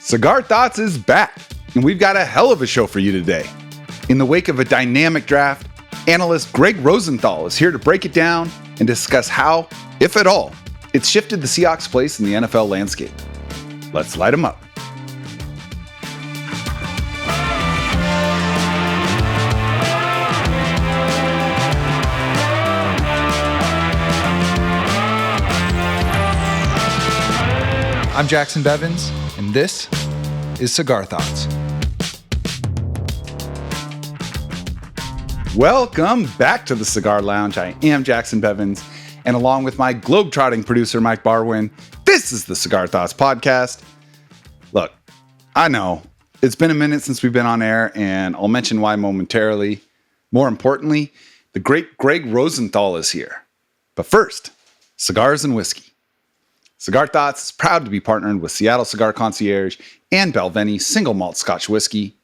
Cigar Thoughts is back, and we've got a hell of a show for you today. In the wake of a dynamic draft, analyst Gregg Rosenthal is here to break it down and discuss how, if at all, it's shifted the Seahawks' place in the NFL landscape. Let's light them up. I'm Jacson Bevins, and this is Cigar Thoughts. Welcome back to the Cigar Lounge. I am Jacson Bevins, and along with my globetrotting producer, Mike Barwin, this is the Cigar Thoughts podcast. Look, I know it's been a minute since we've been on air, and I'll mention why momentarily. More importantly, the great Gregg Rosenthal is here. But first, cigars and whiskey. Cigar Thoughts is proud to be partnered with Seattle Cigar Concierge and Balvenie Single Malt Scotch Whiskey.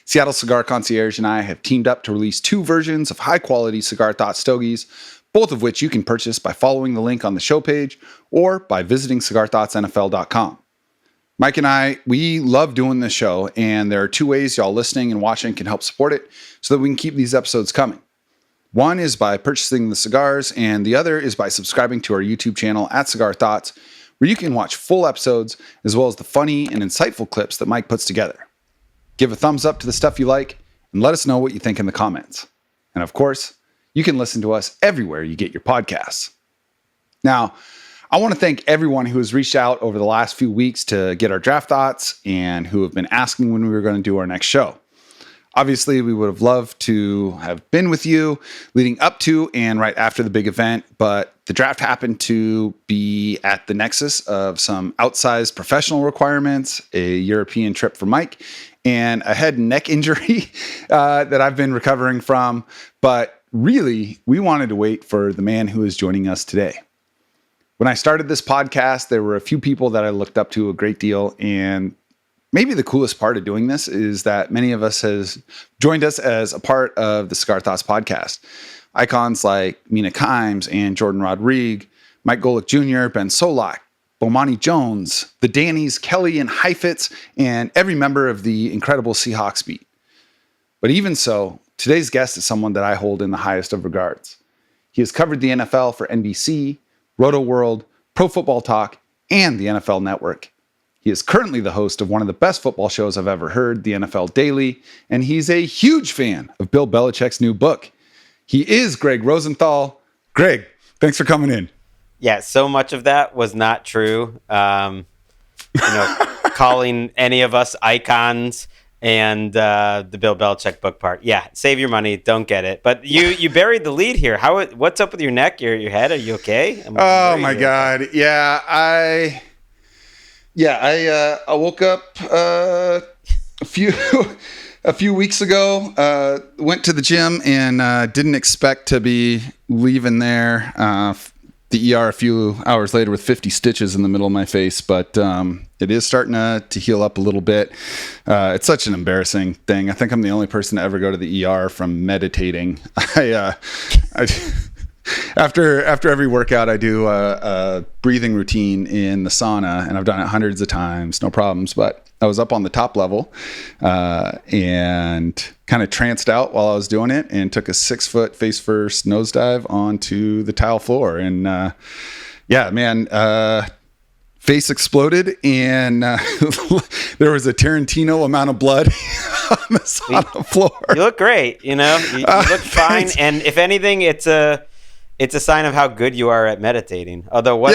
Seattle Cigar Concierge and I have teamed up to release two versions of high-quality Cigar Thoughts stogies, both of which you can purchase by following the link on the show page or by visiting cigarthoughtsnfl.com. Mike and I, we love doing this show, and there are two ways y'all listening and watching can help support it so that we can keep these episodes coming. One is by purchasing the cigars, and the other is by subscribing to our YouTube channel at Cigar Thoughts, where you can watch full episodes as well as the funny and insightful clips that Mike puts together. Give a thumbs up to the stuff you like and let us know what you think in the comments. And of course, you can listen to us everywhere you get your podcasts. Now, I want to thank everyone who has reached out over the last few weeks to get our draft thoughts and who have been asking when we were going to do our next show. Obviously, we would have loved to have been with you leading up to and right after the big event, but the draft happened to be at the nexus of some outsized professional requirements, a European trip for Mike, and a head and neck injury that I've been recovering from. But really, we wanted to wait for the man who is joining us today. When I started this podcast, there were a few people that I looked up to a great deal, and maybe the coolest part of doing this is that many of us has joined us as a part of the Cigar Thoughts podcast. Icons like Mina Kimes and Jordan Rodrigue, Mike Golick Jr., Ben Solak, Bomani Jones, the Dannies, Kelly and Heifetz, and every member of the incredible Seahawks beat. But even so, today's guest is someone that I hold in the highest of regards. He has covered the NFL for NBC, Roto World, Pro Football Talk, and the NFL Network. He is currently the host of one of the best football shows I've ever heard, the NFL Daily, and he's a huge fan of Bill Belichick's new book. He is Gregg Rosenthal. Gregg, thanks for coming in. Yeah, so much of that was not true. Calling any of us icons and the Bill Belichick book part. Yeah, save your money, don't get it. But you buried the lead here. What's up with your neck, your head? Are you okay? Oh my God. Yeah, I woke up a few weeks ago, went to the gym and didn't expect to be leaving there the ER a few hours later with 50 stitches in the middle of my face, but it is starting to heal up a little bit. It's such an embarrassing thing. I think I'm the only person to ever go to the ER from meditating. After every workout, I do a breathing routine in the sauna, and I've done it hundreds of times, no problems. But I was up on the top level and kind of tranced out while I was doing it, and took a 6-foot face-first nosedive onto the tile floor. And face exploded, and there was a Tarantino amount of blood on the sauna floor. You look great, you look fine. And if anything, it's a sign of how good you are at meditating. Although what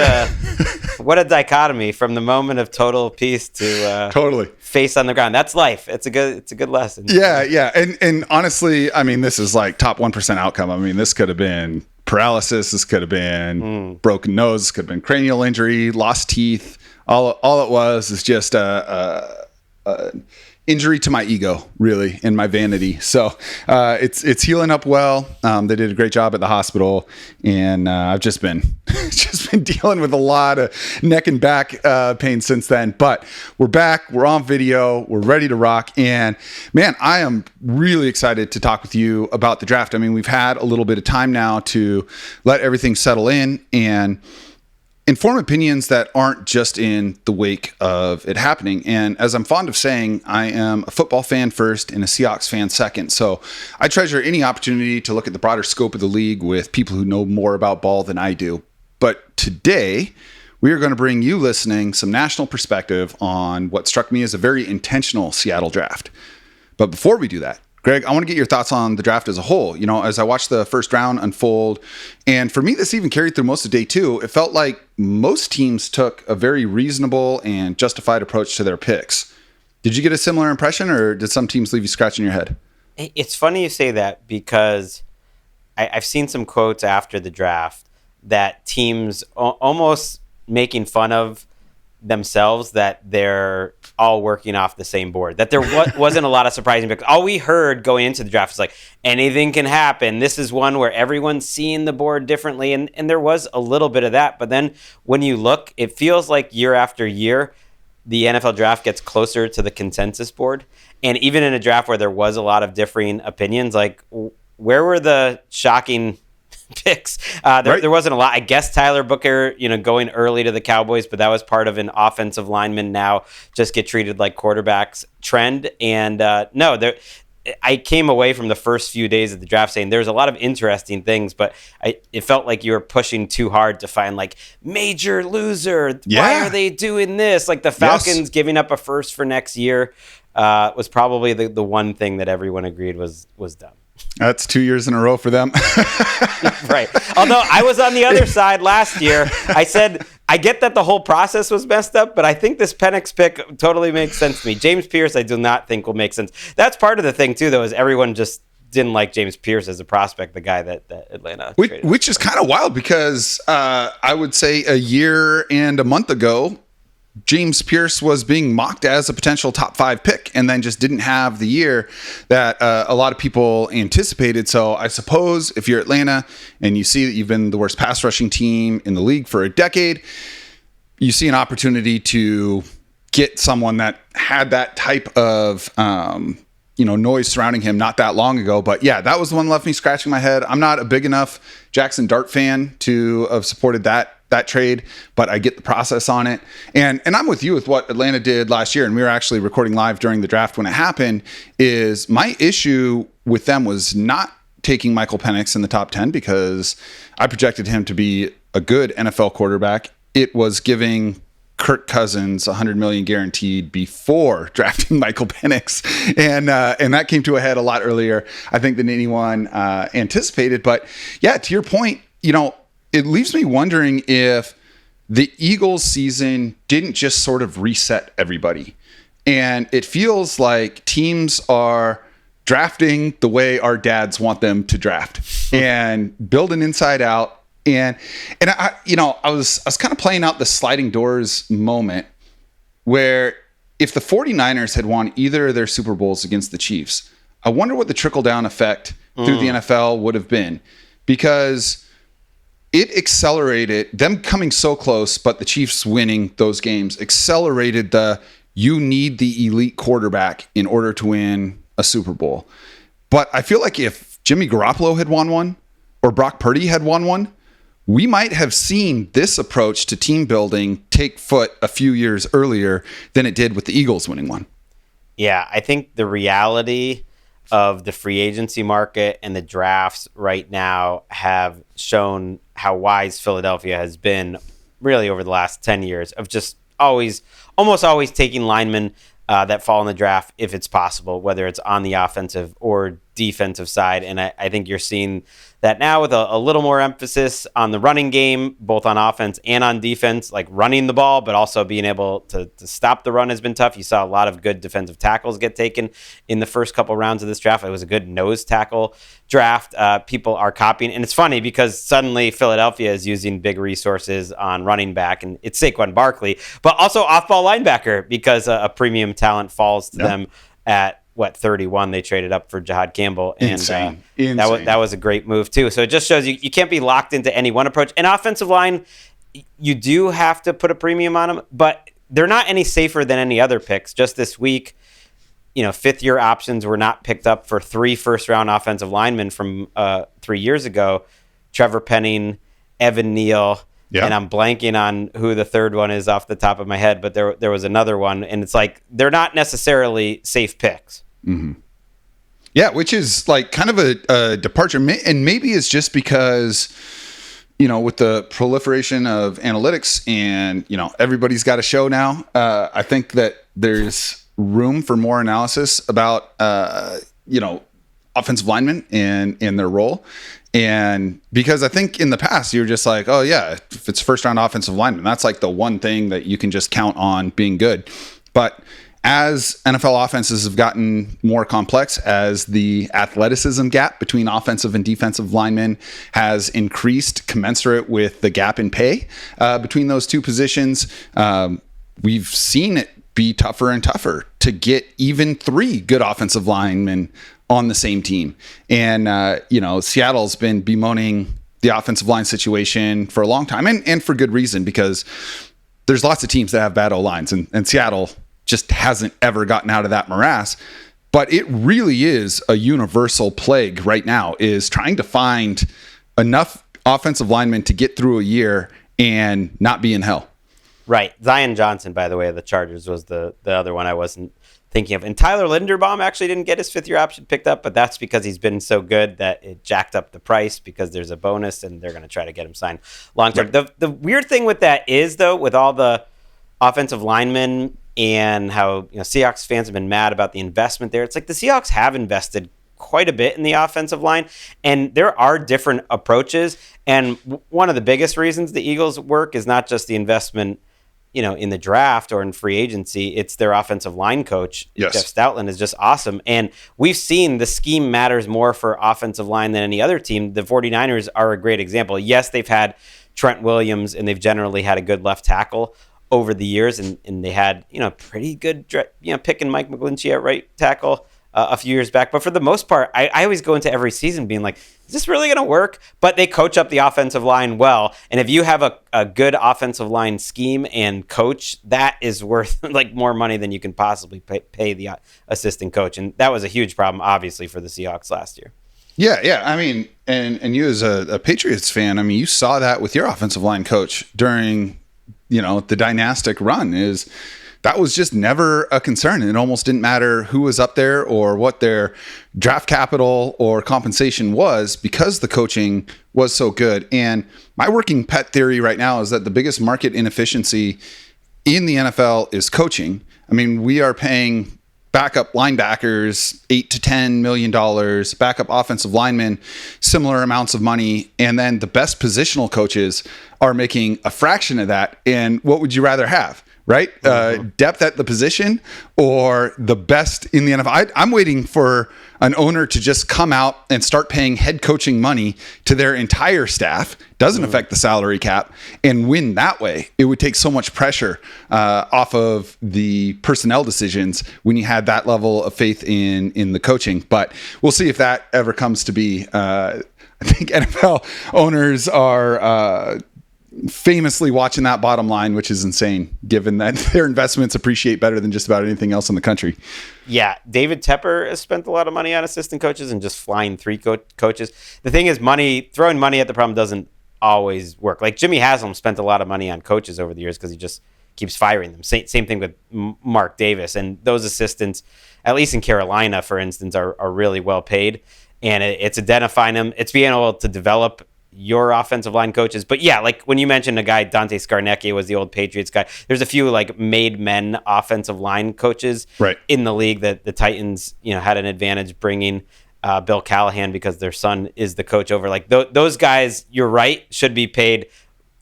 a dichotomy from the moment of total peace to totally face on the ground. That's life. It's a good lesson. Yeah. And honestly, I mean, this is like top 1% outcome. I mean, this could have been paralysis. This could have been broken nose. This could have been cranial injury, lost teeth. All it was is just a injury to my ego, really, and my vanity. So it's healing up well. They did a great job at the hospital, and I've just been dealing with a lot of neck and back pain since then. But we're back. We're on video. We're ready to rock. And man, I am really excited to talk with you about the draft. I mean, we've had a little bit of time now to let everything settle in, and inform opinions that aren't just in the wake of it happening. And as I'm fond of saying, I am a football fan first and a Seahawks fan second. So I treasure any opportunity to look at the broader scope of the league with people who know more about ball than I do. But today, we are going to bring you listening some national perspective on what struck me as a very intentional Seattle draft. But before we do that, Gregg, I want to get your thoughts on the draft as a whole. You know, as I watched the first round unfold, and for me, this even carried through most of day two, it felt like most teams took a very reasonable and justified approach to their picks. Did you get a similar impression, or did some teams leave you scratching your head? It's funny you say that because I've seen some quotes after the draft that teams almost making fun of themselves that they're all working off the same board, that there wasn't a lot of surprising picks. All we heard going into the draft is like, anything can happen. This is one where everyone's seeing the board differently. And there was a little bit of that. But then when you look, it feels like year after year, the NFL draft gets closer to the consensus board. And even in a draft where there was a lot of differing opinions, like where were the shocking picks? There wasn't a lot. I guess Tyler Booker, going early to the Cowboys, but that was part of an offensive lineman now just get treated like quarterbacks trend. And I came away from the first few days of the draft saying there's a lot of interesting things, but it felt like you were pushing too hard to find like major loser. Yeah. Why are they doing this? Like the Falcons giving up a first for next year was probably the one thing that everyone agreed was dumb. That's 2 years in a row for them. Right. Although I was on the other side last year, I said, I get that the whole process was messed up, but I think this Penix pick totally makes sense to me. James Pierce, I do not think will make sense. That's part of the thing, too, though, is everyone just didn't like James Pierce as a prospect, the guy that Atlanta traded. Which is kind of wild because I would say a year and a month ago, James Pierce was being mocked as a potential top 5 pick and then just didn't have the year that a lot of people anticipated. So I suppose if you're Atlanta and you see that you've been the worst pass rushing team in the league for a decade, you see an opportunity to get someone that had that type of noise surrounding him not that long ago. But yeah, that was the one that left me scratching my head. I'm not a big enough Jacson Dart fan to have supported that trade, but I get the process on it. And I'm with you with what Atlanta did last year. And we were actually recording live during the draft when it happened. Is my issue with them was not taking Michael Penix in the top 10 because I projected him to be a good NFL quarterback. It was giving Kirk Cousins $100 million guaranteed before drafting Michael Penix. And that came to a head a lot earlier, I think, than anyone anticipated. But yeah, to your point, it leaves me wondering if the Eagles season didn't just sort of reset everybody. And it feels like teams are drafting the way our dads want them to draft and building inside out. And I was kind of playing out the sliding doors moment where if the 49ers had won either of their Super Bowls against the Chiefs, I wonder what the trickle down effect through the NFL would have been, because it accelerated them coming so close, but the Chiefs winning those games accelerated you need the elite quarterback in order to win a Super Bowl. But I feel like if Jimmy Garoppolo had won one or Brock Purdy had won one, we might have seen this approach to team building take foot a few years earlier than it did with the Eagles winning one. Yeah, I think the reality of the free agency market and the drafts right now have shown how wise Philadelphia has been really over the last 10 years of just almost always taking linemen that fall in the draft if it's possible, whether it's on the offensive or defensive side. And I think you're seeing that now with a little more emphasis on the running game, both on offense and on defense, like running the ball, but also being able to stop the run has been tough. You saw a lot of good defensive tackles get taken in the first couple rounds of this draft. It was a good nose tackle draft. People are copying. And it's funny because suddenly Philadelphia is using big resources on running back, and it's Saquon Barkley, but also off-ball linebacker because a premium talent falls to them at 31. They traded up for Jahad Campbell, and Insane. That was a great move too. So it just shows you can't be locked into any one approach. And offensive line, you do have to put a premium on them, but they're not any safer than any other picks. Just this week, 5th-year options were not picked up for 3 first-round offensive linemen from 3 years ago. Trevor Penning, Evan Neal, Yeah. And I'm blanking on who the third one is off the top of my head, but there was another one, and it's like they're not necessarily safe picks. Mm-hmm. Yeah, which is like kind of a departure, and maybe it's just because, with the proliferation of analytics and everybody's got a show now. I think that there's room for more analysis about offensive linemen and their role. And because I think in the past, you're just like, oh, yeah, if it's first round offensive lineman, that's like the one thing that you can just count on being good. But as NFL offenses have gotten more complex, as the athleticism gap between offensive and defensive linemen has increased commensurate with the gap in pay between those two positions, we've seen it be tougher and tougher to get even 3 good offensive linemen on the same team. And, Seattle's been bemoaning the offensive line situation for a long time, and for good reason, because there's lots of teams that have bad O-lines, and Seattle just hasn't ever gotten out of that morass. But it really is a universal plague right now, is trying to find enough offensive linemen to get through a year and not be in hell. Right. Zion Johnson, by the way, of the Chargers was the other one I wasn't thinking of. And Tyler Linderbaum actually didn't get his 5th-year option picked up, but that's because he's been so good that it jacked up the price because there's a bonus and they're going to try to get him signed long-term. Right. The weird thing with that is, though, with all the offensive linemen and how Seahawks fans have been mad about the investment there, it's like the Seahawks have invested quite a bit in the offensive line, and there are different approaches. And one of the biggest reasons the Eagles work is not just the investment in the draft or in free agency, it's their offensive line coach. Yes. Jeff Stoutland is just awesome. And we've seen the scheme matters more for offensive line than any other team. The 49ers are a great example. Yes, they've had Trent Williams, and they've generally had a good left tackle over the years, and they had pretty good picking Mike McGlinchey at right tackle a few years back. But for the most part, I always go into every season being like, is this really going to work? But they coach up the offensive line well. And if you have a good offensive line scheme and coach, that is worth like more money than you can possibly pay the assistant coach. And that was a huge problem, obviously, for the Seahawks last year. Yeah. I mean, and you as a Patriots fan, I mean, you saw that with your offensive line coach during, the dynastic run. That was just never a concern. It almost didn't matter who was up there or what their draft capital or compensation was, because the coaching was so good. And my working pet theory right now is that the biggest market inefficiency in the NFL is coaching. I mean, we are paying backup linebackers $8 to $10 million, backup offensive linemen similar amounts of money, and then the best positional coaches are making a fraction of that. And what would you rather have? Right? Depth at the position or the best in the NFL. I'm waiting for an owner to just come out and start paying head coaching money to their entire staff. Doesn't affect the salary cap, and win that way. It would take so much pressure off of the personnel decisions when you had that level of faith in the coaching. But we'll see if that ever comes to be. I think NFL owners are famously watching that bottom line, which is insane, given that their investments appreciate better than just about anything else in the country. Yeah, David Tepper has spent a lot of money on assistant coaches and just flying 3 coaches. The thing is, throwing money at the problem doesn't always work. Like Jimmy Haslam spent a lot of money on coaches over the years because he just keeps firing them. Same thing with Mark Davis. And those assistants, at least in Carolina, for instance, are really well paid. And it's identifying them. It's being able to develop your offensive line coaches. But yeah, like when you mentioned a guy, Dante Scarnecchia was the old Patriots guy. There's a few like made men offensive line coaches in the league that the Titans, had an advantage bringing Bill Callahan because their son is the coach over. Like those guys, you're right, should be paid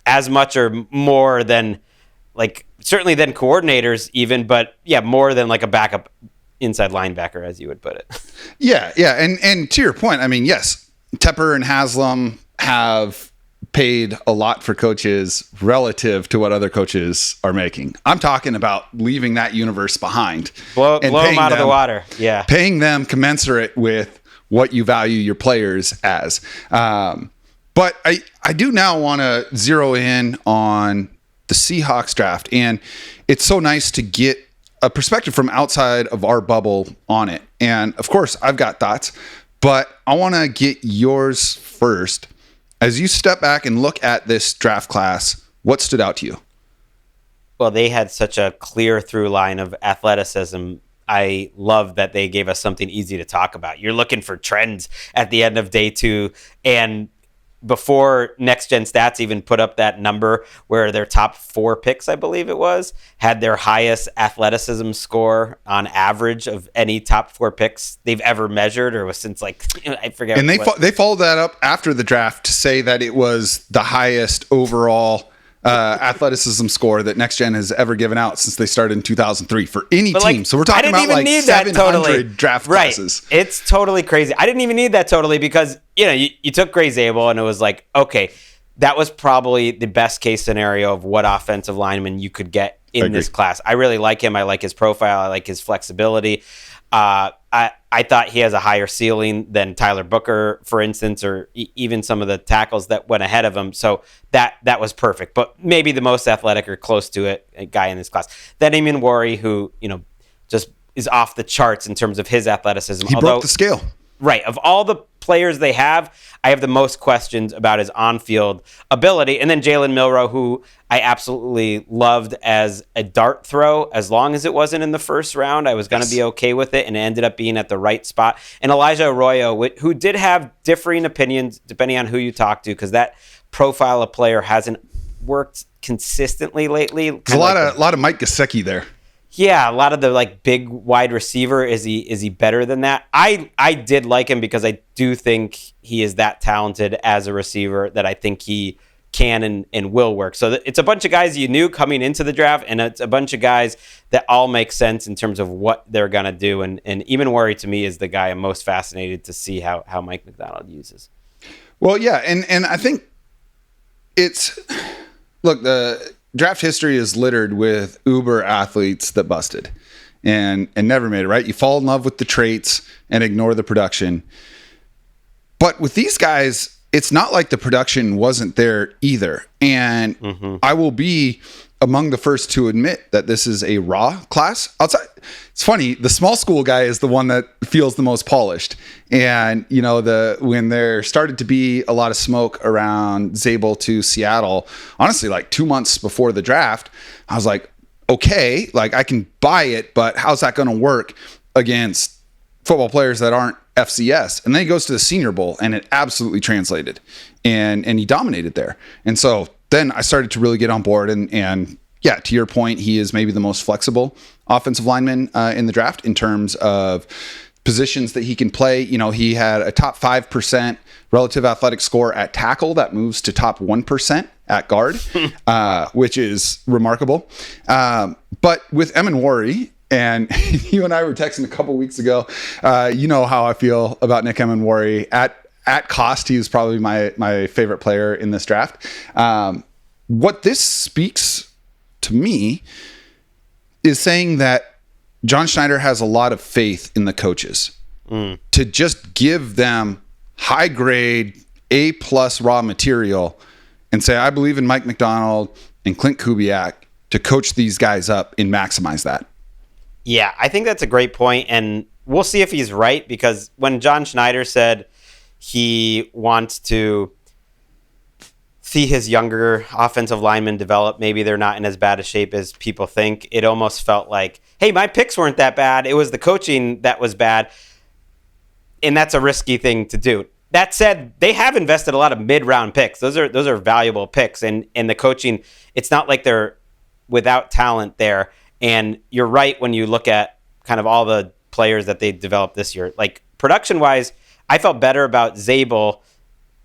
as much or more than like certainly than coordinators even, but yeah, more than like a backup inside linebacker, as you would put it. Yeah. And to your point, I mean, yes, Tepper and Haslam have paid a lot for coaches relative to what other coaches are making. I'm talking about leaving that universe behind. Blow them out of the water. Yeah. Paying them commensurate with what you value your players as. But I do now want to zero in on the Seahawks draft. And it's so nice to get a perspective from outside of our bubble on it. And of course, I've got thoughts, but I want to get yours first As you step back and look at this draft class, what stood out to you? Well, they had such a clear through line of athleticism. I love that they gave us something easy to talk about. You're looking for trends at the end of day 2, and before Next Gen Stats even put up that number where their top 4 picks, I believe it was, had their highest athleticism score on average of any top 4 picks they've ever measured, or was since like, I forget. And they followed that up after the draft to say that it was the highest overall athleticism score that Next Gen has ever given out since they started in 2003 for any team. So we're talking about like 700 draft classes. It's totally crazy. I didn't even need that totally because, you took Grey Zabel and it was like, okay, that was probably the best case scenario of what offensive lineman you could get in this class. I really like him. I like his profile. I like his flexibility. I thought he has a higher ceiling than Tyler Booker, for instance, or even some of the tackles that went ahead of him. So that was perfect. But maybe the most athletic or close to it guy in this class. Then Emmanwori, who just is off the charts in terms of his athleticism. He broke the scale. Right. Of all the players they have, I have the most questions about his on-field ability. And then Jalen Milroe, who I absolutely loved as a dart throw. As long as it wasn't in the first round, I was going to be okay with it, and it ended up being at the right spot. And Arroyo, who did have differing opinions depending on who you talk to, because that profile of player hasn't worked consistently lately. There's a lot of Mike Gesicki there. Yeah, a lot of the big wide receiver. Is he better than that? I did like him because I do think he is that talented as a receiver that I think he can and will work. So it's a bunch of guys you knew coming into the draft, and it's a bunch of guys that all make sense in terms of what they're gonna do. And Emmanwori to me is the guy I'm most fascinated to see how Mike Macdonald uses. Well, yeah, and I think the draft history is littered with uber athletes that busted and never made it, right? You fall in love with the traits and ignore the production. But with these guys, it's not like the production wasn't there either. And I will be among the first to admit that this is a raw class. It's funny, the small school guy is the one that feels the most polished. And when there started to be a lot of smoke around Zabel to Seattle, honestly, like 2 months before the draft, I was like, okay, like I can buy it, but how's that going to work against football players that aren't FCS? And then he goes to the Senior Bowl, and it absolutely translated, and he dominated there. And so then I started to really get on board, and yeah, to your point, he is maybe the most flexible offensive lineman in the draft in terms of positions that he can play. He had a top 5% relative athletic score at tackle that moves to top 1% at guard, which is remarkable. But with Emmanwori, and you and I were texting a couple weeks ago, you know how I feel about Nick Emmanwori. At cost, he is probably my favorite player in this draft. What this speaks to me is saying that John Schneider has a lot of faith in the coaches to just give them high grade A+ raw material and say, I believe in Mike Macdonald and Clint Kubiak to coach these guys up and maximize that. Yeah, I think that's a great point, and we'll see if he's right, because when John Schneider said he wants to see his younger offensive linemen develop, maybe they're not in as bad a shape as people think, it almost felt like, hey, my picks weren't that bad. It was the coaching that was bad, and that's a risky thing to do. That said, they have invested a lot of mid-round picks. Those are valuable picks, and the coaching, it's not like they're without talent there. And you're right when you look at kind of all the players that they developed this year. Like production-wise, I felt better about Zabel.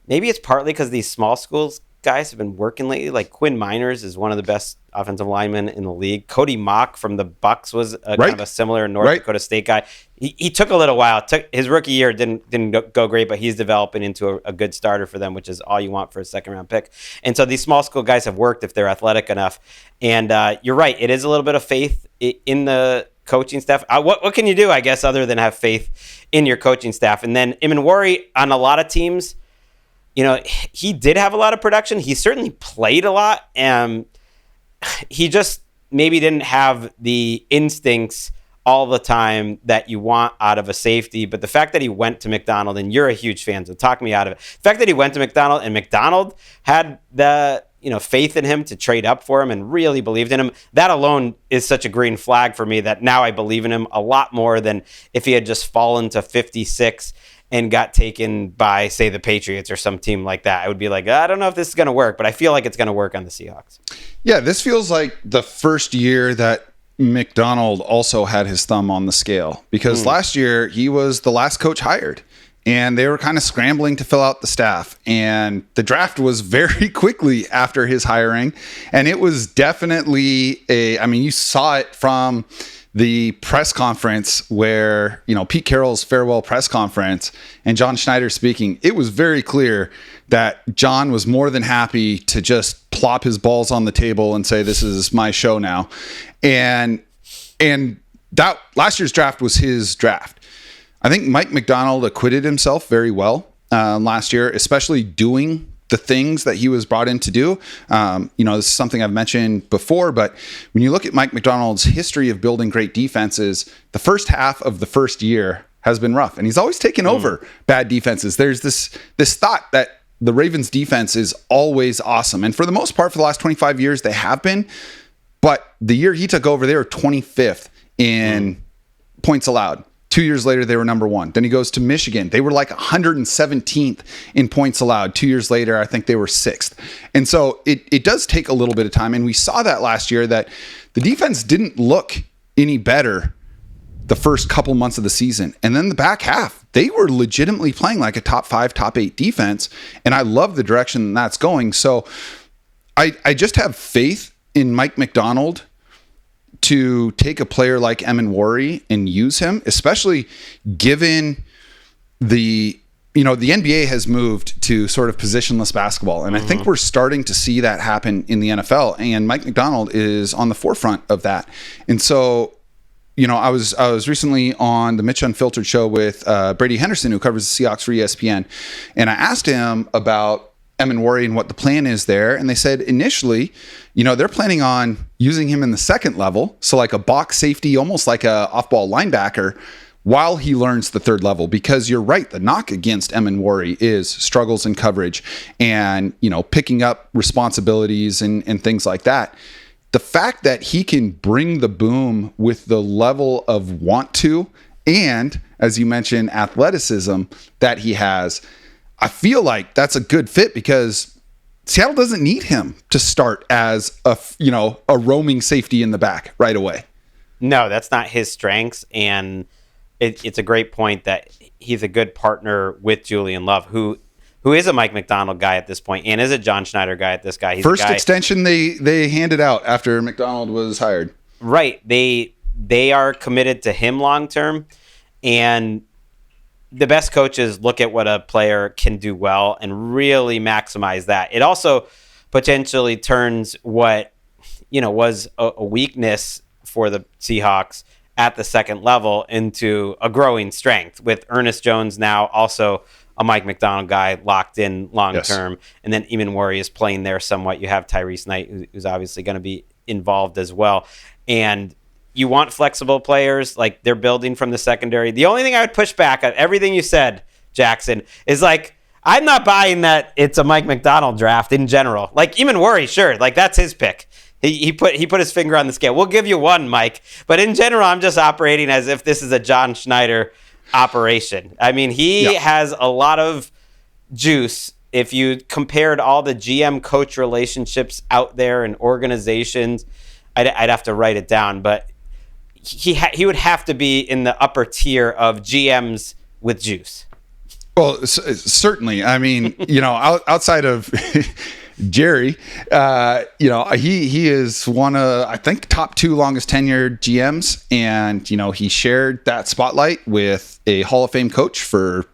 Maybe it's partly because these small schools guys have been working lately. Like Quinn Miners is one of the best offensive linemen in the league. Cody Mock from the Bucks was kind of a similar North Dakota State guy. He took a little while. His rookie year didn't go great, but he's developing into a good starter for them, which is all you want for a second-round pick. And so these small school guys have worked if they're athletic enough. And you're right. It is a little bit of faith in the coaching staff. What can you do, I guess, other than have faith in your coaching staff? And then Emmanwori on a lot of teams, he did have a lot of production. He certainly played a lot. He just maybe didn't have the instincts all the time that you want out of a safety. But the fact that he went to McDonald, and you're a huge fan, so talk me out of it. The fact that he went to McDonald and McDonald had the faith in him to trade up for him and really believed in him, that alone is such a green flag for me that now I believe in him a lot more than if he had just fallen to 56 and got taken by, say, the Patriots or some team like that. I would be like, I don't know if this is going to work, but I feel like it's going to work on the Seahawks. Yeah, this feels like the first year that McDonald also had his thumb on the scale, because last year he was the last coach hired and they were kind of scrambling to fill out the staff, and the draft was very quickly after his hiring. And it was definitely you saw it from the press conference where, Pete Carroll's farewell press conference and John Schneider speaking. It was very clear that John was more than happy to just plop his balls on the table and say, this is my show now. And that last year's draft was his draft. I think Mike McDonald acquitted himself very well last year, especially doing the things that he was brought in to do. This is something I've mentioned before, but when you look at Mike McDonald's history of building great defenses, the first half of the first year has been rough, and he's always taken over bad defenses. There's this thought that the Ravens defense is always awesome. And for the most part, for the last 25 years, they have been. But the year he took over, they were 25th in points allowed. 2 years later, they were number one. Then he goes to Michigan. They were like 117th in points allowed. 2 years later, I think they were 6th. And so it does take a little bit of time. And we saw that last year, that the defense didn't look any better the first couple months of the season. And then the back half, they were legitimately playing like a top 5, top 8 defense. And I love the direction that's going. So I just have faith in Mike McDonald to take a player like Emmanwori and use him, especially given the NBA has moved to sort of positionless basketball. And I think we're starting to see that happen in the NFL, and Mike McDonald is on the forefront of that. And so, I was recently on the Mitch Unfiltered show with Brady Henderson, who covers the Seahawks for ESPN. And I asked him about Emmanwori and what the plan is there. And they said initially, they're planning on using him in the second level. So like a box safety, almost like a off-ball linebacker, while he learns the third level. Because you're right, the knock against Emmanwori is struggles in coverage and, picking up responsibilities and things like that. The fact that he can bring the boom with the level of want to, and as you mentioned, athleticism that he has, I feel like that's a good fit, because Seattle doesn't need him to start as a roaming safety in the back right away. No, that's not his strengths. And it's a great point that he's a good partner with Julian Love, who is a Mike McDonald guy at this point and is a John Schneider guy at this guy. He's First extension they handed out after McDonald was hired. Right. They are committed to him long term, and the best coaches look at what a player can do well and really maximize that. It also potentially turns what, was a weakness for the Seahawks at the second level into a growing strength, with Ernest Jones now also a Mike McDonald guy locked in long term. Yes. And then Emmanwori is playing there somewhat. You have Tyrese Knight, who's obviously going to be involved as well. And you want flexible players, like they're building from the secondary. The only thing I would push back on everything you said, Jacson, is like, I'm not buying that it's a Mike McDonald draft in general. Like Emmanwori, sure, like that's his pick. He put his finger on the scale. We'll give you one, Mike. But in general, I'm just operating as if this is a John Schneider operation. I mean, he has a lot of juice. If you compared all the GM-coach relationships out there and organizations, I'd have to write it down, but he would have to be in the upper tier of GMs with juice. Well, certainly. I mean, outside of Jerry, he is one of, I think, top 2 longest tenured GMs. And, he shared that spotlight with a Hall of Fame coach for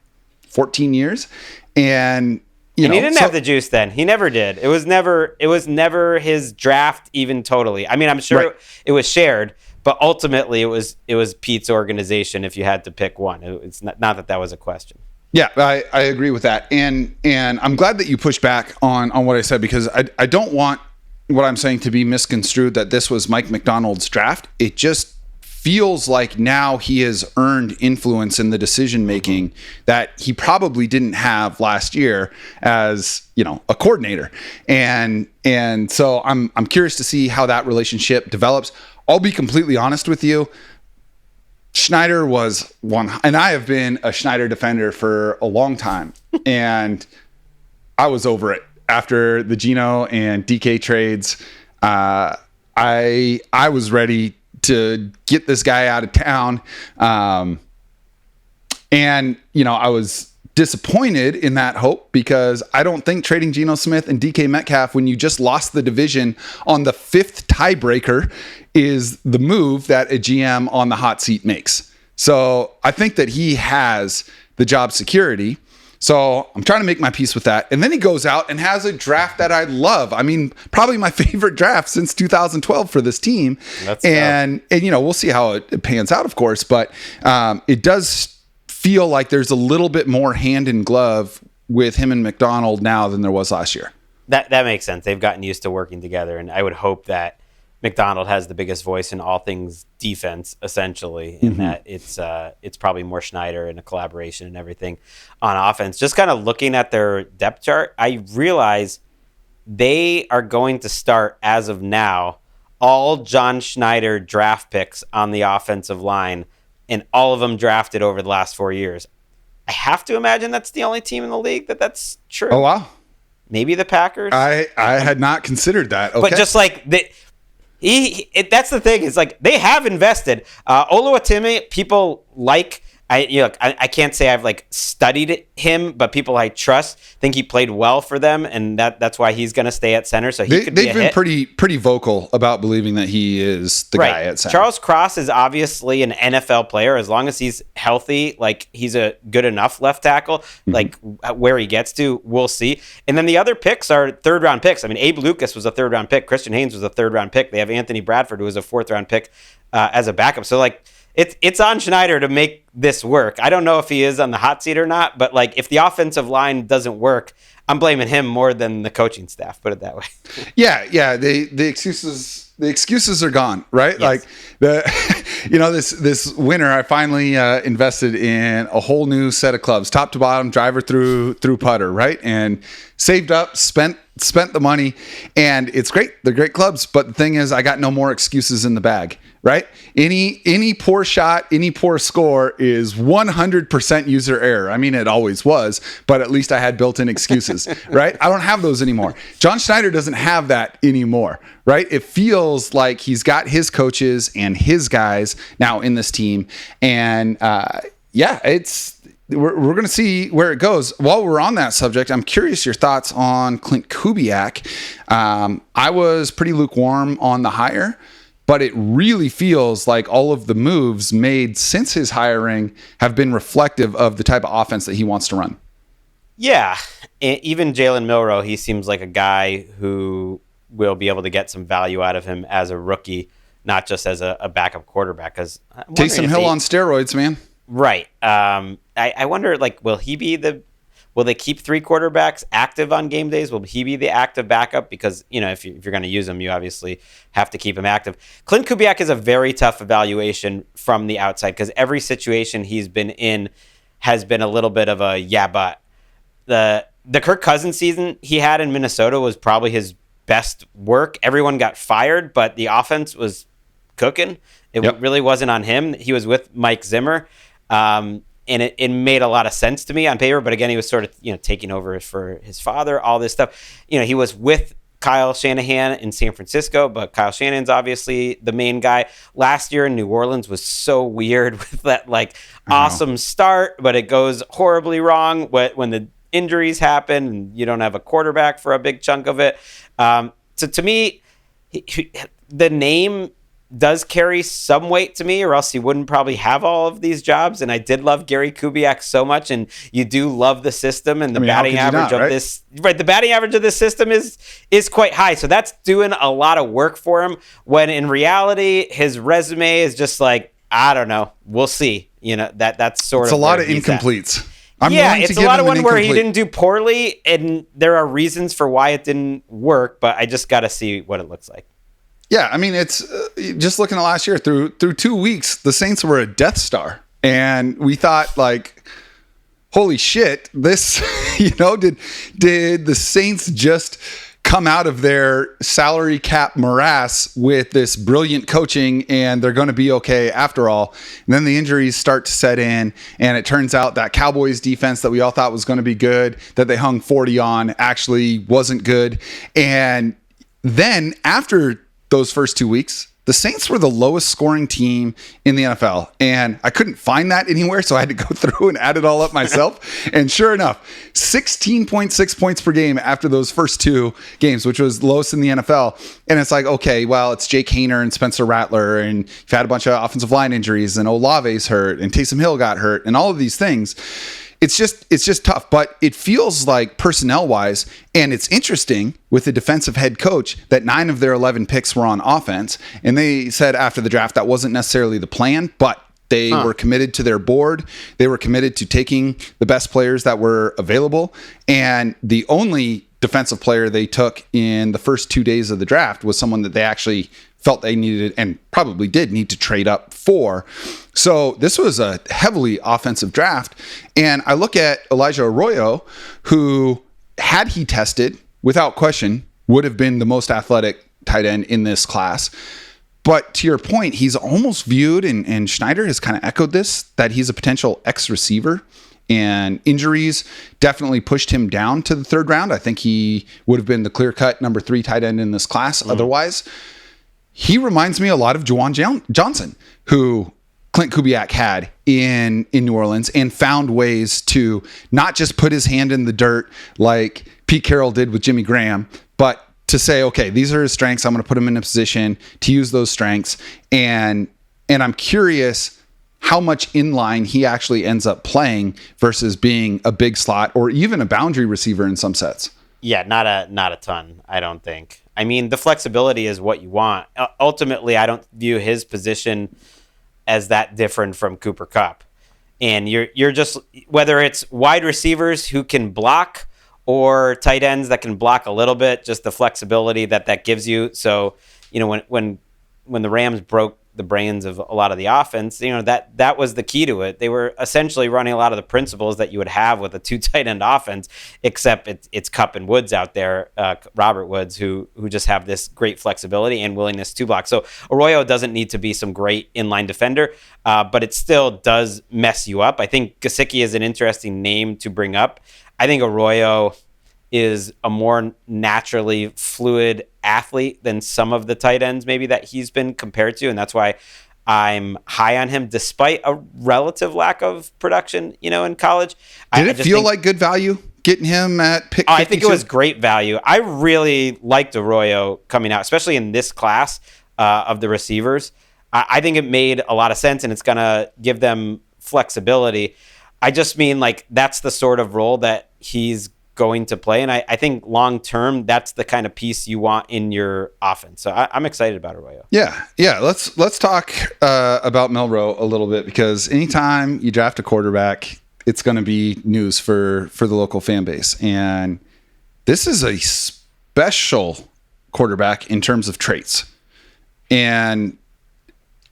14 years. And he didn't have the juice then. He never did. It was never his draft even totally. I mean, I'm sure it was shared, but ultimately it was Pete's organization if you had to pick one. It's not that was a question. Yeah, I agree with that. And I'm glad that you pushed back on what I said, because I don't want what I'm saying to be misconstrued that this was Mike McDonald's draft. It just feels like now he has earned influence in the decision making that he probably didn't have last year as, a coordinator. And so I'm curious to see how that relationship develops. I'll be completely honest with you. Schneider was one, and I have been a Schneider defender for a long time, and I was over it after the Geno and DK trades. I was ready to get this guy out of town. And I was disappointed in that hope because I don't think trading Geno Smith and DK Metcalf when you just lost the division on the 5th tiebreaker is the move that a GM on the hot seat makes. So I think that he has the job security. So I'm trying to make my peace with that. And then he goes out and has a draft that I love. I mean, probably my favorite draft since 2012 for this team. And we'll see how it pans out, of course. But it does feel like there's a little bit more hand in glove with him and McDonald now than there was last year. That makes sense. They've gotten used to working together. And I would hope that McDonald has the biggest voice in all things defense, essentially, in that it's probably more Schneider and a collaboration and everything on offense. Just kind of looking at their depth chart, I realize they are going to start, as of now, all John Schneider draft picks on the offensive line, and all of them drafted over the last 4 years. I have to imagine that's the only team in the league that's true. Oh, wow. Maybe the Packers. I had not considered that. Okay. But just like that's the thing. Is like they have invested. Oluwatimi, people like. I can't say I've studied him, but people I trust think he played well for them, and that's why he's going to stay at center. So they've been pretty vocal about believing that he is the guy at center. Charles Cross is obviously an NFL player as long as he's healthy. He's a good enough left tackle. Where he gets to, we'll see. And then the other picks are 3rd round picks. I mean, Abe Lucas was a 3rd round pick. Christian Haynes was a 3rd round pick. They have Anthony Bradford, who was a 4th round pick as a backup. So It's on Schneider to make this work. I don't know if he is on the hot seat or not, but if the offensive line doesn't work, I'm blaming him more than the coaching staff. Put it that way. Yeah. The excuses are gone, right? Yes. This winter, I finally invested in a whole new set of clubs, top to bottom, driver through putter, right? And saved up, spent the money, and it's great. They're great clubs, but the thing is, I got no more excuses in the bag, right? Any poor shot, any poor score is 100% user error. I mean, it always was, but at least I had built-in excuses, right? I don't have those anymore. John Schneider doesn't have that anymore, right? It feels like he's got his coaches and his guys now in this team, and we're going to see where it goes. While we're on that subject, I'm curious your thoughts on Clint Kubiak. I was pretty lukewarm on the hire, but it really feels like all of the moves made since his hiring have been reflective of the type of offense that he wants to run. Yeah. Even Jalen Milroe, he seems like a guy who will be able to get some value out of him as a rookie, not just as a backup quarterback. Taysom Hill on steroids, man. Right. I wonder, will they keep 3 quarterbacks active on game days? Will he be the active backup? Because, if you're going to use him, you obviously have to keep him active. Clint Kubiak is a very tough evaluation from the outside because every situation he's been in has been a little bit of a but. The Kirk Cousins season he had in Minnesota was probably his best work. Everyone got fired, but the offense was cooking. It really wasn't on him. He was with Mike Zimmer. And it made a lot of sense to me on paper, but again, he was sort of, taking over for his father, all this stuff. He was with Kyle Shanahan in San Francisco, but Kyle Shanahan's obviously the main guy. Last year in New Orleans was so weird with that awesome start, but it goes horribly wrong when the injuries happen and you don't have a quarterback for a big chunk of it. So to me, the name does carry some weight to me, or else he wouldn't probably have all of these jobs. And I did love Gary Kubiak so much, and you do love the system and the batting average of this. Right, the batting average of this system is quite high, so that's doing a lot of work for him. When in reality, his resume is just I don't know. We'll see. That's sort of. It's a lot of incompletes. It's a lot of one where he didn't do poorly, and there are reasons for why it didn't work, but I just got to see what it looks like. Yeah, I mean, it's just looking at last year through 2 weeks, the Saints were a Death Star, and we thought like, holy shit, this, did the Saints just come out of their salary cap morass with this brilliant coaching and they're going to be okay after all? And then the injuries start to set in, and it turns out that Cowboys defense that we all thought was going to be good, that they hung 40 on, actually wasn't good. And then after those first 2 weeks, the Saints were the lowest scoring team in the NFL. And I couldn't find that anywhere, so I had to go through and add it all up myself. And sure enough, 16.6 points per game after those first 2 games, which was lowest in the NFL. And it's like, okay, well, it's Jake Haener and Spencer Rattler, and you've had a bunch of offensive line injuries, and Olave's hurt, and Taysom Hill got hurt, and all of these things. It's just tough, but it feels like personnel wise, and it's interesting with the defensive head coach that 9 of their 11 picks were on offense. And they said after the draft that wasn't necessarily the plan, but they were committed to their board. They were committed to taking the best players that were available. And the only defensive player they took in the first 2 days of the draft was someone that they actually felt they needed and probably did need to trade up for. So this was a heavily offensive draft. And I look at Elijah Arroyo, who, had he tested, without question, would have been the most athletic tight end in this class. But to your point, he's almost viewed, and Schneider has kind of echoed this, that he's a potential X receiver. And injuries definitely pushed him down to the 3rd round. I think he would have been the clear-cut number 3 tight end in this class. Otherwise, he reminds me a lot of Juwan Johnson, who Clint Kubiak had in New Orleans, and found ways to not just put his hand in the dirt like Pete Carroll did with Jimmy Graham, but to say, okay, these are his strengths. I'm going to put him in a position to use those strengths. And I'm curious how much inline he actually ends up playing versus being a big slot or even a boundary receiver in some sets. Yeah, not a ton, I don't think. I mean, the flexibility is what you want. Ultimately, I don't view his position as that different from Cooper Kupp. And you're just, whether it's wide receivers who can block or tight ends that can block a little bit, just the flexibility that gives you. So, when the Rams broke the brains of a lot of the offense, that was the key to it. They were essentially running a lot of the principles that you would have with a 2 tight end offense, except it's Kupp and Woods out there, Robert Woods, who just have this great flexibility and willingness to block. So Arroyo doesn't need to be some great inline defender, but it still does mess you up. I think Gesicki is an interesting name to bring up. I think Arroyo is a more naturally fluid athlete than some of the tight ends maybe that he's been compared to. And that's why I'm high on him despite a relative lack of production, in college. Did it feel like good value getting him at pick 52? I think it was great value. I really liked Arroyo coming out, especially in this class of the receivers. I think it made a lot of sense, and it's going to give them flexibility. I just mean that's the sort of role that he's going to play. And I think long term, that's the kind of piece you want in your offense. So I'm excited about Arroyo. Yeah. Let's talk about Milroe a little bit, because anytime you draft a quarterback, it's going to be news for the local fan base. And this is a special quarterback in terms of traits. And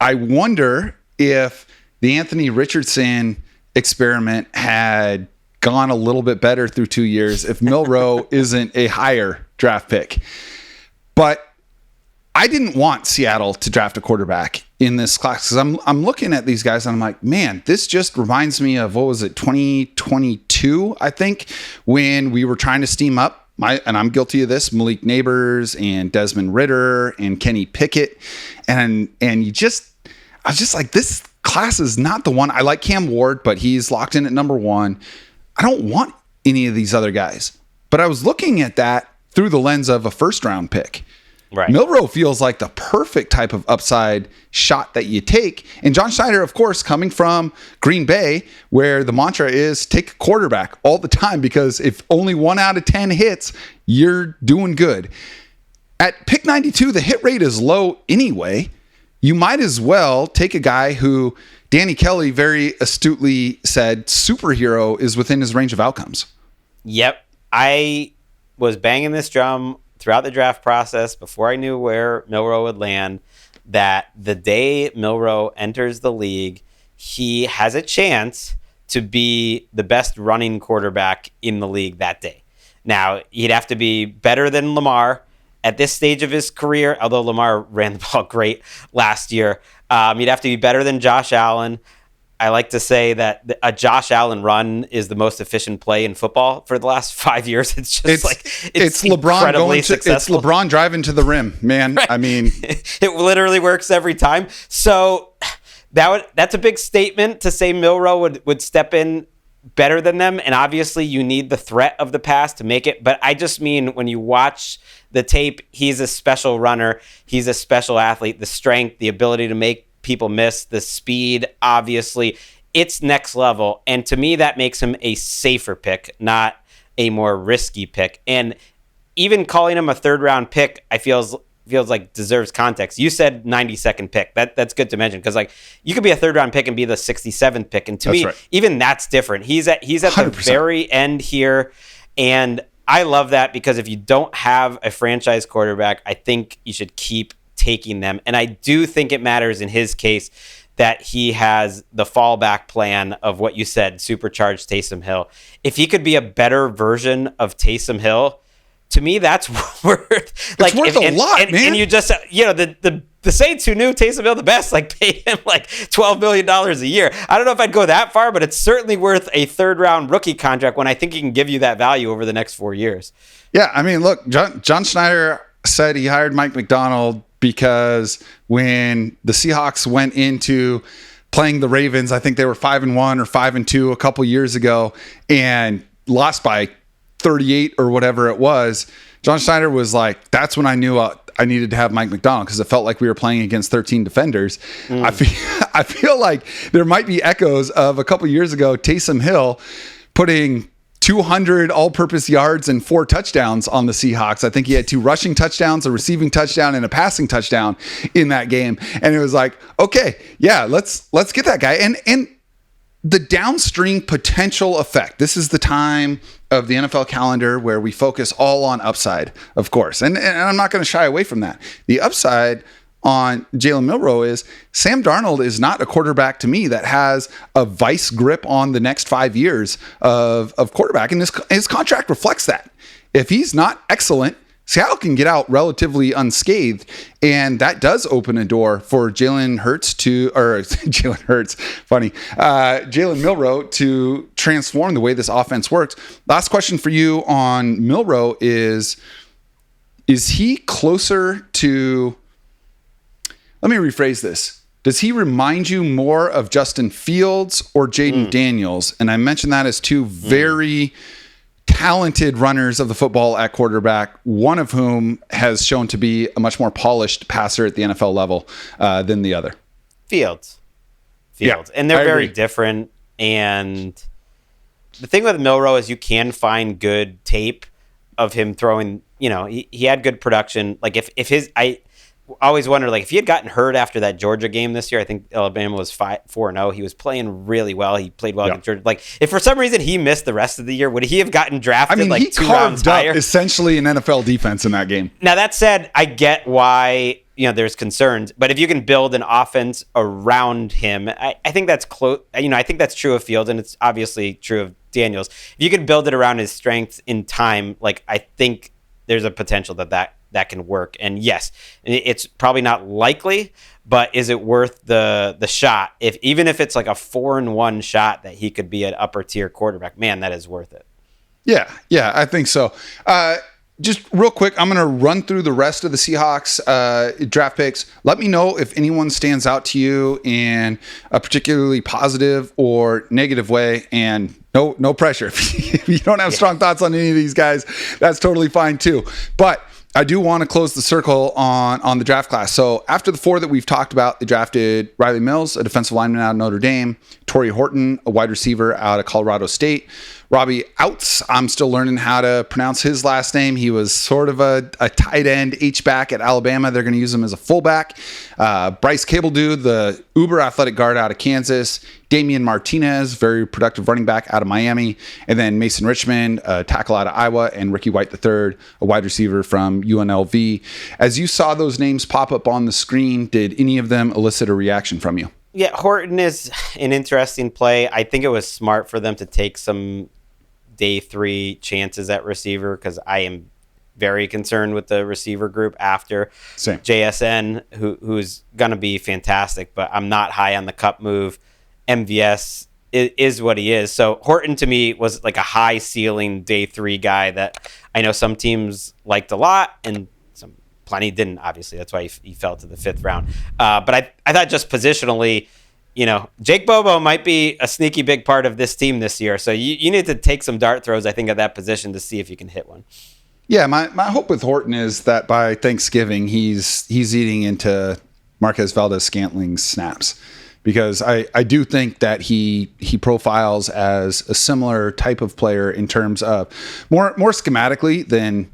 I wonder if the Anthony Richardson experiment had gone a little bit better through 2 years if Milroe isn't a higher draft pick. But I didn't want Seattle to draft a quarterback in this class, because I'm looking at these guys and I'm like, man, this just reminds me of, 2022, I think, when we were trying to steam up, and I'm guilty of this, Malik Neighbors and Desmond Ridder and Kenny Pickett. And I was just like, this class is not the one. I like Cam Ward, but he's locked in at number 1. I don't want any of these other guys. But I was looking at that through the lens of a 1st round pick. Right. Milroe feels like the perfect type of upside shot that you take. And John Schneider, of course, coming from Green Bay, where the mantra is take a quarterback all the time, because if only 1 out of 10 hits, you're doing good. At pick 92, the hit rate is low anyway. You might as well take a guy who Danny Kelly very astutely said superhero is within his range of outcomes. Yep. I was banging this drum throughout the draft process, before I knew where Milroe would land, that the day Milroe enters the league, he has a chance to be the best running quarterback in the league that day. Now, he'd have to be better than Lamar at this stage of his career, although Lamar ran the ball great last year. He'd have to be better than Josh Allen. I like to say that a Josh Allen run is the most efficient play in football for the last 5 years. It's LeBron going to, it's LeBron driving to the rim, man. Right. I mean, it literally works every time. So that's a big statement to say Milroe would step in better than them. And obviously you need the threat of the pass to make it. But I just mean when you watch the tape, he's a special runner. He's a special athlete. The strength, the ability to make people miss, the speed, obviously, it's next level. And to me, that makes him a safer pick, not a more risky pick. And even calling him a third-round pick, I feels like deserves context. You said 92nd pick. That's good to mention because like you could be a third-round pick and be the 67th pick. And to me, even that's different. He's at 100%. The very end here, and I love that because if you don't have a franchise quarterback, I think you should keep taking them. And I do think it matters in his case that he has the fallback plan of what you said, supercharged Taysom Hill. If he could be a better version of Taysom Hill, to me, that's worth like worth a lot, man. And you just, the Saints who knew Taysom Hill the best, like paid him like $12 million a year. I don't know if I'd go that far, but it's certainly worth a third-round rookie contract when I think he can give you that value over the next 4 years. Yeah, I mean, look, John Schneider said he hired Mike Macdonald because when the Seahawks went into playing the Ravens, I think they were 5-1 or 5-2 a couple years ago and lost by 38 or whatever it was. John Schneider was like, that's when I knew I needed to have Mike Macdonald because it felt like we were playing against 13 defenders. I feel like there might be echoes of a couple years ago, Taysom Hill putting 200 all-purpose yards and 4 touchdowns on the Seahawks. I think he had 2 rushing touchdowns, a receiving touchdown, and a passing touchdown in that game. And it was like, okay, yeah, let's get that guy. And the downstream potential effect. This is the time of the NFL calendar where we focus all on upside, of course. And I'm not going to shy away from that. The upside on Jalen Milroe is Sam Darnold is not a quarterback to me that has a vice grip on the next 5 years of quarterback. And his contract reflects that. If he's not excellent, Seattle can get out relatively unscathed. And that does open a door for Jalen Milroe to transform the way this offense works. Last question for you on Milroe is he closer to... Let me rephrase this. Does he remind you more of Justin Fields or Jaden Daniels? And I mentioned that as 2 very talented runners of the football at quarterback, one of whom has shown to be a much more polished passer at the NFL level than the other. Fields. Yeah, and they're very different. And the thing with Milroe is you can find good tape of him throwing, he had good production. Like I always wonder, like, if he had gotten hurt after that Georgia game this year, I think Alabama was 4-0. He was playing really well. He played well against Georgia. Like, if for some reason he missed the rest of the year, would he have gotten drafted he 2 rounds higher? Up essentially an NFL defense in that game. Now, that said, I get why there's concerns, but if you can build an offense around him, I think that's close. I think that's true of Fields, and it's obviously true of Daniels. If you can build it around his strengths in time, like, I think there's a potential that can work. And yes, it's probably not likely, but is it worth the shot? Even if it's like a 4-1 shot that he could be an upper tier quarterback, man, that is worth it. Yeah, I think so. Just real quick, I'm going to run through the rest of the Seahawks draft picks. Let me know if anyone stands out to you in a particularly positive or negative way. And no pressure. If you don't have strong thoughts on any of these guys, that's totally fine too. But I do want to close the circle on the draft class. So after the 4 that we've talked about, they drafted Riley Mills, a defensive lineman out of Notre Dame, Torrey Horton, a wide receiver out of Colorado State, Robbie Outs. I'm still learning how to pronounce his last name. He was sort of a tight end H-back at Alabama. They're going to use him as a fullback. Bryce Cabledew, the uber athletic guard out of Kansas. Damian Martinez, very productive running back out of Miami. And then Mason Richmond, a tackle out of Iowa. And Ricky White III, a wide receiver from UNLV. As you saw those names pop up on the screen, did any of them elicit a reaction from you? Yeah, Horton is an interesting play. I think it was smart for them to take some day 3 chances at receiver because I am very concerned with the receiver group after Same. JSN, who's going to be fantastic, but I'm not high on the Cup move. MVS is what he is. So Horton to me was like a high ceiling day 3 guy that I know some teams liked a lot and plenty didn't, obviously. That's why he fell to the 5th round. But I thought just positionally, Jake Bobo might be a sneaky big part of this team this year. So you need to take some dart throws, I think, at that position to see if you can hit one. Yeah, my hope with Horton is that by Thanksgiving he's eating into Marquez Valdez-Scantling's snaps, because I do think that he profiles as a similar type of player in terms of more schematically than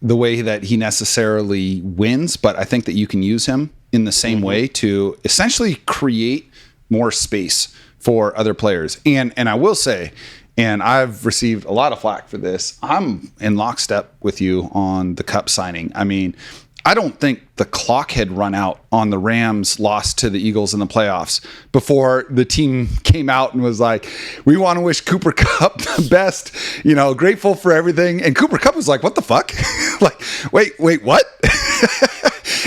the way that he necessarily wins, but I think that you can use him in the same way to essentially create more space for other players. And I will say, and I've received a lot of flack for this, I'm in lockstep with you on the Cup signing. I mean, I don't think the clock had run out on the Rams' loss to the Eagles in the playoffs before the team came out and was like, we want to wish Cooper Kupp the best, grateful for everything. And Cooper Kupp was like, what the fuck? Like, wait, what?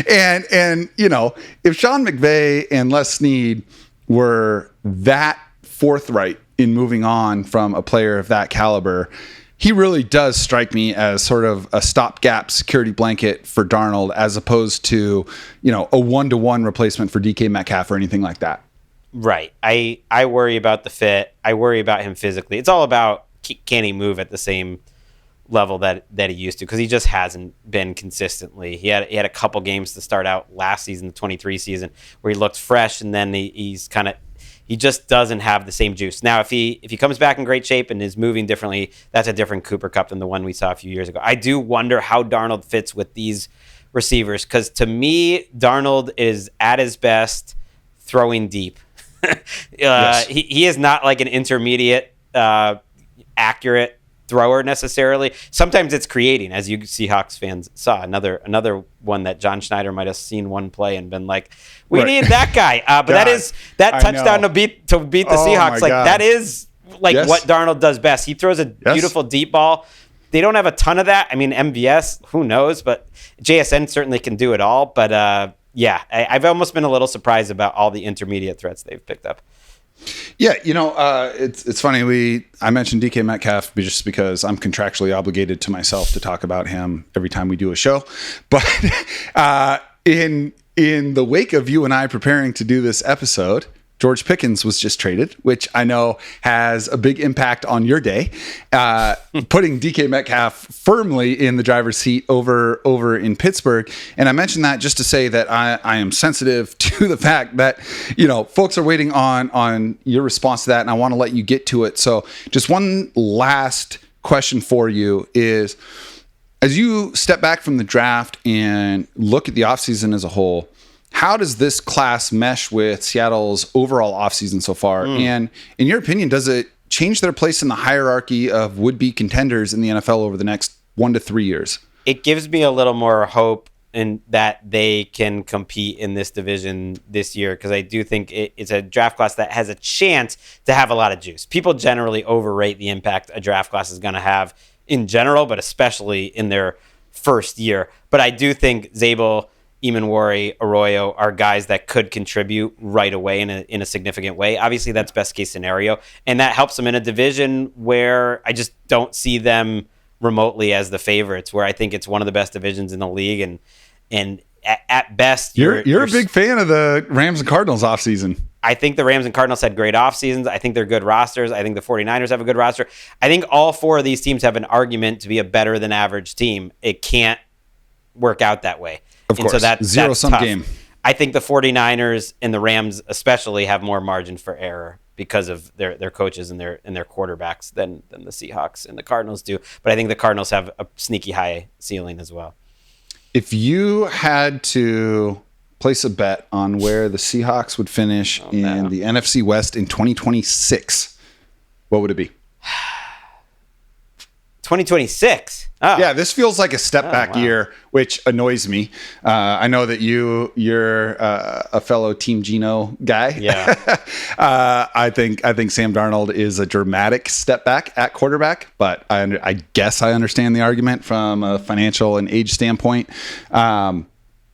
and if Sean McVay and Les Snead were that forthright in moving on from a player of that caliber, he really does strike me as sort of a stopgap security blanket for Darnold, as opposed to, a 1-to-1 replacement for DK Metcalf or anything like that. Right. I worry about the fit. I worry about him physically. It's all about, can he move at the same level that he used to, because he just hasn't been consistently. He had a couple games to start out last season, the 23 season, where he looked fresh, and then he just doesn't have the same juice. Now, if he comes back in great shape and is moving differently, that's a different Cooper Kupp than the one we saw a few years ago. I do wonder how Darnold fits with these receivers, because to me, Darnold is at his best throwing deep. Yes. He is not like an intermediate, accurate thrower necessarily. Sometimes it's creating, as you Seahawks fans saw. Another one that John Schneider might have seen one play and been like, we need that guy. But that touchdown to beat the Seahawks. Like God. That is like what Darnold does best. He throws a beautiful deep ball. They don't have a ton of that. I mean, MVS, who knows? But JSN certainly can do it all. But I've almost been a little surprised about all the intermediate threats they've picked up. Yeah, it's funny. I mentioned DK Metcalf just because I'm contractually obligated to myself to talk about him every time we do a show. But in the wake of you and I preparing to do this episode, George Pickens was just traded, which I know has a big impact on your day, putting DK Metcalf firmly in the driver's seat over in Pittsburgh. And I mentioned that just to say that I am sensitive to the fact that, folks are waiting on your response to that, and I want to let you get to it. So just one last question for you is, as you step back from the draft and look at the offseason as a whole, how does this class mesh with Seattle's overall offseason so far? And in your opinion, does it change their place in the hierarchy of would-be contenders in the NFL over the next 1 to 3 years? It gives me a little more hope in that they can compete in this division this year, because I do think it's a draft class that has a chance to have a lot of juice. People generally overrate the impact a draft class is going to have in general, but especially in their first year. But I do think Zabel, Emmanwori, Arroyo are guys that could contribute right away in a significant way. Obviously, that's best case scenario, and that helps them in a division where I just don't see them remotely as the favorites, where I think it's one of the best divisions in the league, and at best, you're a big fan of the Rams and Cardinals offseason. I think the Rams and Cardinals had great off seasons. I think they're good rosters. I think the 49ers have a good roster. I think all 4 of these teams have an argument to be a better than average team. It can't work out that way. Of course, so that's zero-sum game. I think the 49ers and the Rams especially have more margin for error because of their coaches and their quarterbacks than the Seahawks and the Cardinals do. But I think the Cardinals have a sneaky high ceiling as well. If you had to place a bet on where the Seahawks would finish in the NFC West in 2026, what would it be? 2026. Oh. Yeah, this feels like a step back year, which annoys me. I know that you're a fellow Team Geno guy. Yeah. I think Sam Darnold is a dramatic step back at quarterback, but I guess I understand the argument from a financial and age standpoint.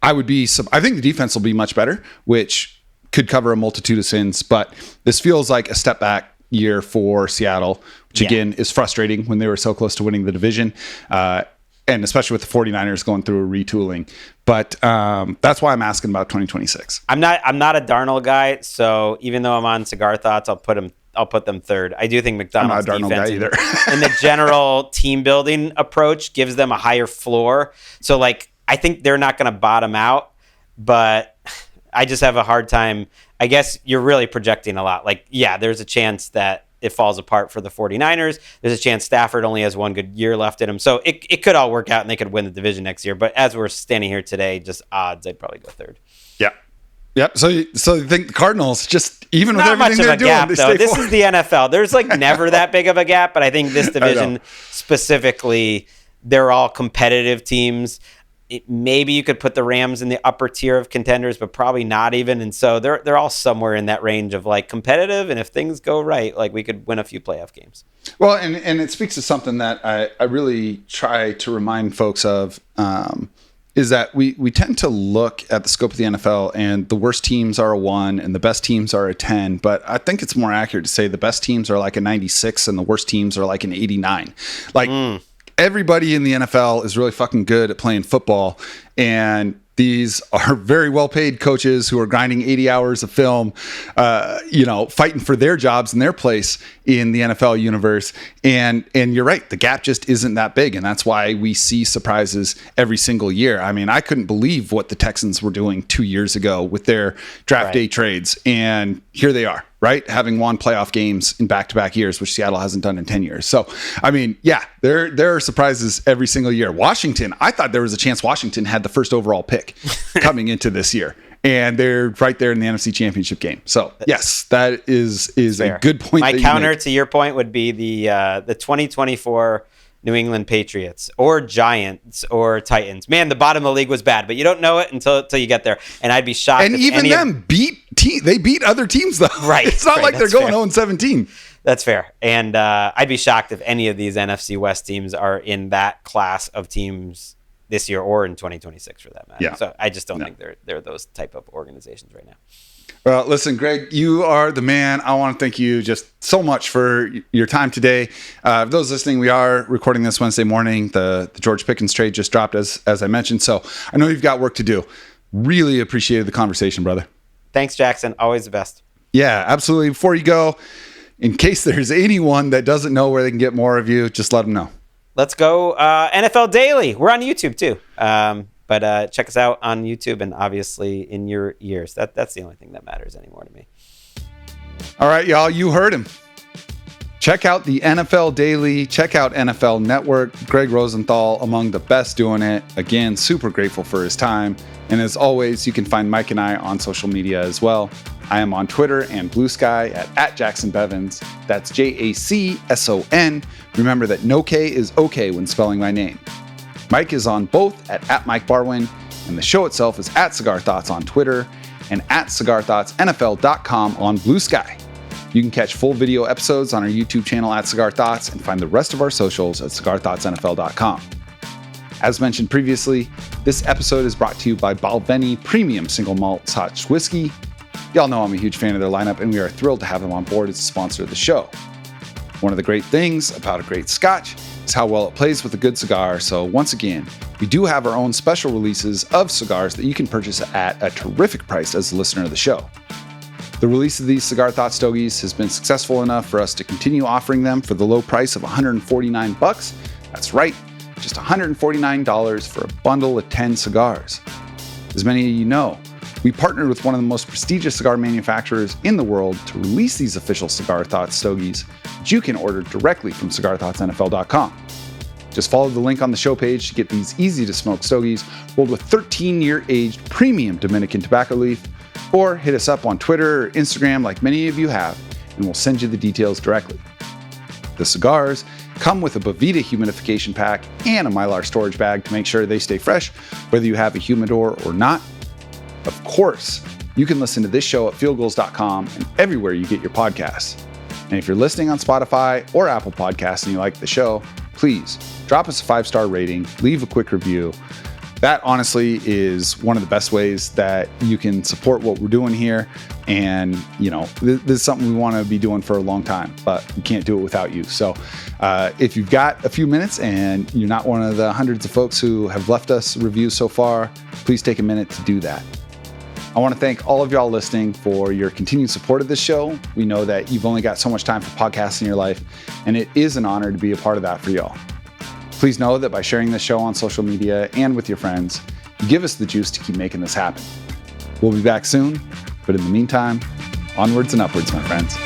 I think the defense will be much better, which could cover a multitude of sins, but this feels like a step back year for Seattle, which again is frustrating when they were so close to winning the division, and especially with the 49ers going through a retooling. But that's why I'm asking about 2026. I'm not a Darnold guy, so even though I'm on Cigar Thoughts, I'll put them third. I do think McDonald's defense and the general team building approach gives them a higher floor. So like I think they're not going to bottom out, but I just have a hard time. I guess you're really projecting a lot. Like, yeah, there's a chance that it falls apart for the 49ers. There's a chance Stafford only has one good year left in him. So it could all work out and they could win the division next year. But as we're standing here today, just odds, I'd probably go third. Yeah. Yep. So you think the Cardinals, just even with everything they're doing, gap, though. This is the NFL. There's like never that big of a gap, but I think this division specifically, they're all competitive teams. Maybe you could put the Rams in the upper tier of contenders, but probably not even. And so they're all somewhere in that range of like competitive. And if things go right, like we could win a few playoff games. Well, and it speaks to something that I really try to remind folks of, is that we tend to look at the scope of the NFL and the worst teams are a 1 and the best teams are a 10. But I think it's more accurate to say the best teams are like a 96 and the worst teams are like an 89. Like, everybody in the NFL is really fucking good at playing football, and these are very well-paid coaches who are grinding 80 hours of film, fighting for their jobs and their place in the NFL universe. And you're right, the gap just isn't that big, and that's why we see surprises every single year. I mean, I couldn't believe what the Texans were doing 2 years ago with their draft day trades, and here they are. Right, having won playoff games in back-to-back years, which Seattle hasn't done in 10 years. So, I mean, yeah, there are surprises every single year. Washington, I thought there was a chance Washington had the first overall pick coming into this year, and they're right there in the NFC Championship game. So, yes, that is a good point. My counter to your point would be the 2024 New England Patriots or Giants or Titans. Man, the bottom of the league was bad, but you don't know it until you get there. And I'd be shocked. And even them they beat other teams though. Right. It's not like they're going 0-17. That's fair. And I'd be shocked if any of these NFC West teams are in that class of teams this year or in 2026 for that matter. Yeah. So I just don't think they're those type of organizations right now. Well, listen, Greg, you are the man. I want to thank you just so much for your time today. For those listening, we are recording this Wednesday morning. The George Pickens trade just dropped, as I mentioned. So I know you've got work to do. Really appreciated the conversation, brother. Thanks, Jackson. Always the best. Yeah, absolutely. Before you go, in case there's anyone that doesn't know where they can get more of you, just let them know. Let's go NFL Daily. We're on YouTube too. But check us out on YouTube and obviously in your ears. That's the only thing that matters anymore to me. All right, y'all. You heard him. Check out the NFL Daily. Check out NFL Network. Gregg Rosenthal, among the best doing it. Again, super grateful for his time. And as always, you can find Mike and I on social media as well. I am on Twitter and Blue Sky at Jacson Bevins. That's Jacson. Remember that no K is okay when spelling my name. Mike is on both at Mike Barwin, and the show itself is at Cigar Thoughts on Twitter and at CigarThoughtsNFL.com on Blue Sky. You can catch full video episodes on our YouTube channel at Cigar Thoughts and find the rest of our socials at CigarThoughtsNFL.com. As mentioned previously, this episode is brought to you by Balvenie Premium Single Malt Scotch Whiskey. Y'all know I'm a huge fan of their lineup, and we are thrilled to have them on board as a sponsor of the show. One of the great things about a great Scotch is how well it plays with a good cigar. So once again, we do have our own special releases of cigars that you can purchase at a terrific price as a listener of the show. The release of these Cigar Thoughts Stogies has been successful enough for us to continue offering them for the low price of $149. That's right, just $149 for a bundle of 10 cigars. As many of you know, we partnered with one of the most prestigious cigar manufacturers in the world to release these official Cigar Thoughts Stogies, which you can order directly from CigarThoughtsNFL.com. Just follow the link on the show page to get these easy-to-smoke stogies rolled with 13-year aged premium Dominican tobacco leaf, or hit us up on Twitter or Instagram like many of you have, and we'll send you the details directly. The cigars come with a Bovita humidification pack and a Mylar storage bag to make sure they stay fresh, whether you have a humidor or not. Of course, you can listen to this show at fieldgoals.com and everywhere you get your podcasts. And if you're listening on Spotify or Apple Podcasts and you like the show, please drop us a 5-star rating, leave a quick review. That honestly is one of the best ways that you can support what we're doing here. And, this is something we want to be doing for a long time, but we can't do it without you. So if you've got a few minutes and you're not one of the hundreds of folks who have left us reviews so far, please take a minute to do that. I want to thank all of y'all listening for your continued support of this show. We know that you've only got so much time for podcasts in your life, and it is an honor to be a part of that for y'all. Please know that by sharing this show on social media and with your friends, you give us the juice to keep making this happen. We'll be back soon, but in the meantime, onwards and upwards, my friends.